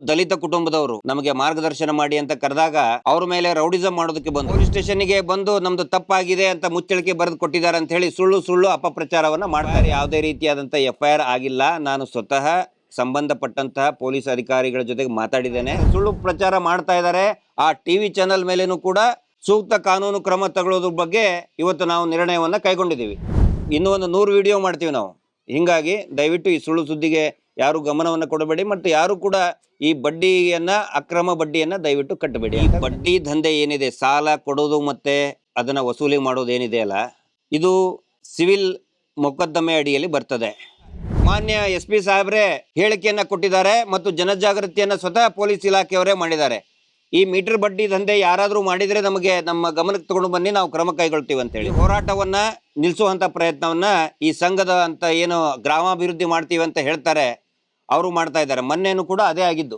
ದಲಿತ ಕುಟುಂಬದವರು ನಮಗೆ ಮಾರ್ಗದರ್ಶನ ಮಾಡಿ ಅಂತ ಕರೆದಾಗ ಅವ್ರ ಮೇಲೆ ರೌಡಿಸಂ ಮಾಡೋದಕ್ಕೆ ಬಂದು ಪೊಲೀಸ್ ಸ್ಟೇಷನ್ಗೆ ಬಂದು ನಮ್ದು ತಪ್ಪಾಗಿದೆ ಅಂತ ಮುಚ್ಚಳಿಕೆ ಬರೆದು ಕೊಟ್ಟಿದ್ದಾರೆ ಅಂತ ಹೇಳಿ ಸುಳ್ಳು ಸುಳ್ಳು ಅಪಪ್ರಚಾರವನ್ನ ಮಾಡ್ತಾರೆ. ಯಾವುದೇ ರೀತಿಯಾದಂತ FIR ಆಗಿಲ್ಲ. ನಾನು ಸ್ವತಃ ಸಂಬಂಧಪಟ್ಟಂತಹ ಪೊಲೀಸ್ ಅಧಿಕಾರಿಗಳ ಜೊತೆಗೆ ಮಾತಾಡಿದ್ದೇನೆ. ಸುಳ್ಳು ಪ್ರಚಾರ ಮಾಡ್ತಾ ಇದ್ದಾರೆ. ಆ ಟಿವಿ ಚಾನೆಲ್ ಮೇಲೇನೂ ಕೂಡ ಸೂಕ್ತ ಕಾನೂನು ಕ್ರಮ ತಗೊಳ್ಳೋದ್ರ ಬಗ್ಗೆ ಇವತ್ತು ನಾವು ನಿರ್ಣಯವನ್ನ ಕೈಗೊಂಡಿದ್ದೀವಿ. ಇನ್ನೂ ಒಂದು 100 ವಿಡಿಯೋ ಮಾಡ್ತೀವಿ ನಾವು. ಹಿಂಗಾಗಿ ದಯವಿಟ್ಟು ಈ ಸುಳ್ಳು ಸುದ್ದಿಗೆ ಯಾರು ಗಮನವನ್ನು ಕೊಡಬೇಡಿ ಮತ್ತು ಯಾರು ಕೂಡ ಈ ಬಡ್ಡಿಯನ್ನ ಅಕ್ರಮ ಬಡ್ಡಿಯನ್ನ ದಯವಿಟ್ಟು ಕಟ್ಟಬೇಡಿ. ಈ ಬಡ್ಡಿ ದಂಧೆ ಏನಿದೆ, ಸಾಲ ಕೊಡೋದು ಮತ್ತೆ ಅದನ್ನ ವಸೂಲಿ ಮಾಡೋದು ಏನಿದೆ ಅಲ್ಲ, ಇದು ಸಿವಿಲ್ ಮೊಕದ್ದಮೆ ಅಡಿಯಲ್ಲಿ ಬರ್ತದೆ. ಮಾನ್ಯ SP ಸಾಹೇಬ್ರೆ ಹೇಳಿಕೆಯನ್ನ ಕೊಟ್ಟಿದ್ದಾರೆ ಮತ್ತು ಜನಜಾಗೃತಿಯನ್ನ ಸ್ವತಃ ಪೊಲೀಸ್ ಇಲಾಖೆಯವರೇ ಮಾಡಿದ್ದಾರೆ. ಈ ಮೀಟರ್ ಬಡ್ಡಿ ದಂಧೆ ಯಾರಾದರೂ ಮಾಡಿದ್ರೆ ನಮಗೆ ನಮ್ಮ ಗಮನಕ್ಕೆ ತಗೊಂಡು ಬನ್ನಿ, ನಾವು ಕ್ರಮ ಕೈಗೊಳ್ತೀವಿ ಅಂತ ಹೇಳಿ ಹೋರಾಟವನ್ನ ನಿಲ್ಲಿಸುವಂತ ಪ್ರಯತ್ನವನ್ನ ಈ ಸಂಘದ ಅಂತ ಏನು ಗ್ರಾಮಾಭಿವೃದ್ಧಿ ಮಾಡ್ತೀವಿ ಅಂತ ಹೇಳ್ತಾರೆ ಅವರು ಮಾಡ್ತಾ ಇದ್ದಾರೆ. ಮೊನ್ನೆನೂ ಕೂಡ ಅದೇ ಆಗಿದ್ದು.